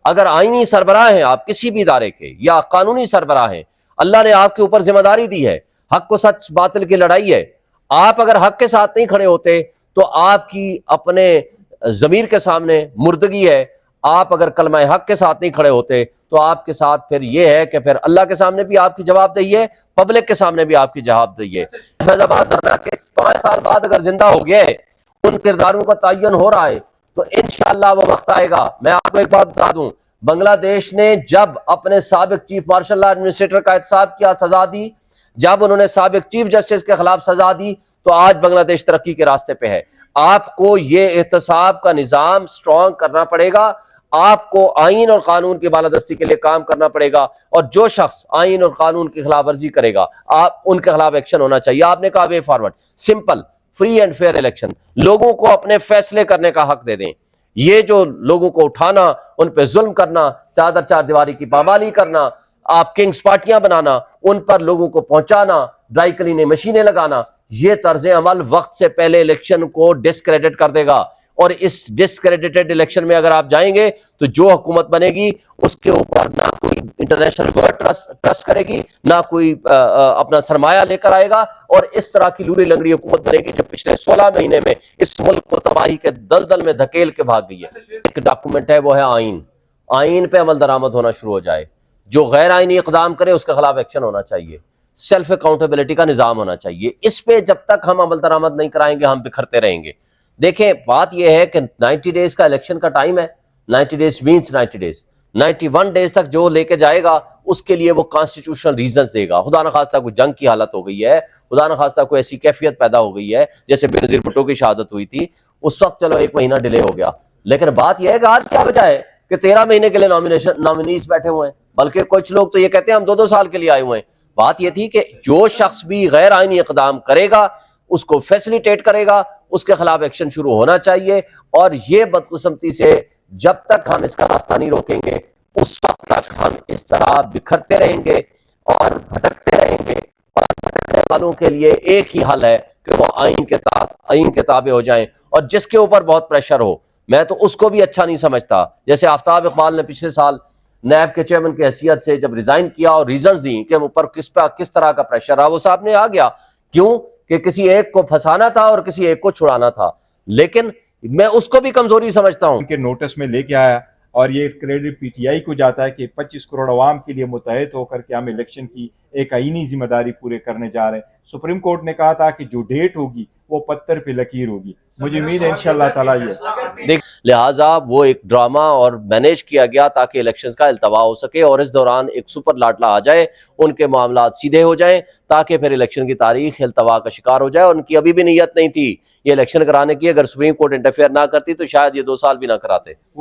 اگر آئینی سربراہ ہیں آپ کسی بھی ادارے کے یا قانونی سربراہ ہیں، اللہ نے آپ کے اوپر ذمہ داری دی ہے، حق و سچ باطل کی لڑائی ہے، آپ اگر حق کے ساتھ نہیں کھڑے ہوتے تو آپ کی اپنے ضمیر کے سامنے مردگی ہے، آپ اگر کلمہ حق کے ساتھ نہیں کھڑے ہوتے تو آپ کے ساتھ پھر یہ ہے کہ پھر اللہ کے سامنے بھی آپ کی جواب دہی ہے، پبلک کے سامنے بھی آپ کی جواب دہی ہے۔ فیض آباد دھرنا کیس 5 سال بعد اگر زندہ ہو گیا ہے، ان کرداروں کا تعین ہو رہا ہے، تو انشاءاللہ وہ وقت آئے گا۔ میں آپ کو ایک بات بتا دوں، بنگلہ دیش نے جب اپنے سابق چیف مارشل لا ایڈمنسٹریٹر کا احتساب کیا، سزا دی، جب انہوں نے سابق چیف جسٹس کے خلاف سزا دی، تو آج بنگلہ دیش ترقی کے راستے پہ ہے۔ آپ کو یہ احتساب کا نظام سٹرونگ کرنا پڑے گا، آپ کو آئین اور قانون کی بالادستی کے لیے کام کرنا پڑے گا، اور جو شخص آئین اور قانون کی خلاف ورزی کرے گا آپ ان کے خلاف ایکشن ہونا چاہیے۔ آپ نے کہا way forward, simple, free and fair election, لوگوں کو اپنے فیصلے کرنے کا حق دے دیں۔ یہ جو لوگوں کو اٹھانا، ان پہ ظلم کرنا، چادر چار دیواری کی پامالی کرنا، آپ کنگز پارٹیاں بنانا، ان پر لوگوں کو پہنچانا، ڈرائی کلیننگ مشینیں لگانا، یہ طرز عمل وقت سے پہلے الیکشن کو ڈسکریڈٹ کر دے گا، اور اس ڈسکریڈٹڈ الیکشن میں اگر آپ جائیں گے تو جو حکومت بنے گی اس کے اوپر نہ کوئی انٹرنیشنل ورلڈ ٹرسٹ کرے گی، نہ کوئی اپنا سرمایہ لے کر آئے گا، اور اس طرح کی لوری لنگڑی حکومت بنے گی جو پچھلے 16 مہینے میں اس ملک کو تباہی کے دلدل میں دھکیل کے بھاگ گئی ہے۔ ایک ڈاکومنٹ ہے، وہ ہے آئین۔ آئین پہ عمل درآمد ہونا شروع ہو جائے، جو غیر آئینی اقدام کرے اس کے خلاف ایکشن ہونا چاہیے، سیلف اکاؤنٹیبلٹی کا نظام ہونا چاہیے۔ اس پہ جب تک ہم عمل درآمد نہیں کرائیں گے ہم بکھرتے رہیں گے۔ دیکھیں بات یہ ہے کہ 90 ڈیز کا الیکشن کا ٹائم ہے، 90 ڈیز مینس 90 ڈیز، 91 ڈیز تک جو لے کے جائے گا اس کے لیے وہ کانسٹیٹیوشنل ریزنز دے گا۔ خدا نخواستہ کوئی جنگ کی حالت ہو گئی ہے، خدا نخواستہ کوئی ایسی کیفیت پیدا ہو گئی ہے جیسے بینظیر بھٹو کی شہادت ہوئی تھی، اس وقت چلو 1 مہینہ ڈیلے ہو گیا، لیکن بات یہ ہے کہ آج کیا وجہ ہے کہ 13 مہینے کے لیے نامینیز بیٹھے ہوئے ہیں، بلکہ کچھ لوگ تو یہ کہتے ہیں ہم 2 سال کے لیے آئے ہوئے ہیں۔ بات یہ تھی کہ جو شخص بھی غیر آئینی اقدام کرے گا اس کو فیسیلیٹیٹ کرے گا، اس کے خلاف ایکشن شروع ہونا چاہیے، اور یہ بدقسمتی سے جب تک ہم اس کا راستہ نہیں روکیں گے اس وقت تک ہم اس طرح بکھرتے رہیں گے اور بھٹکتے رہیں گے، اور بھٹکنے والوں کے لیے ایک ہی حل ہے کہ وہ آئین کے تابع ہو جائیں، اور جس کے اوپر بہت پریشر ہو، میں تو اس کو بھی اچھا نہیں سمجھتا۔ جیسے آفتاب اقبال نے پچھلے سال نیب کے چیئرمین کی حیثیت سے جب ریزائن کیا اور ریزنز دیں کہ اوپر کس طرح کا پریشر رہا، وہ صاحب نے آ گیا، کیوں کہ کسی ایک کو پھنسانا تھا اور کسی ایک کو چھڑانا تھا، لیکن میں اس کو بھی کمزوری سمجھتا ہوں۔ ان کے نوٹس میں لے کے آیا، اور یہ کریڈٹ پی ٹی آئی کو جاتا ہے کہ 25 کروڑ عوام کے لیے متحد ہو کر کے ہم الیکشن کی ایک آئینی ذمہ داری پورے کرنے جا رہے ہیں۔ سپریم کورٹ نے کہا تھا کہ جو ڈیٹ ہوگی وہ پتھر پہ لکیر ہوگی، مجھے امید ہے انشاءاللہ تعالیٰ یہ لہٰذا وہ ایک ڈرامہ اور مینیج کیا گیا تاکہ الیکشنز کا التوا ہو سکے، اور اس دوران ایک سپر لاڈلا آ جائے، ان کے معاملات سیدھے ہو جائیں تاکہ پھر الیکشن کی تاریخ التوا کا شکار ہو جائے۔ اور ان کی ابھی بھی نیت نہیں تھی یہ الیکشن کرانے کی، اگر سپریم کورٹ انٹرفیئر نہ کرتی تو شاید یہ 2 سال بھی نہ کراتے۔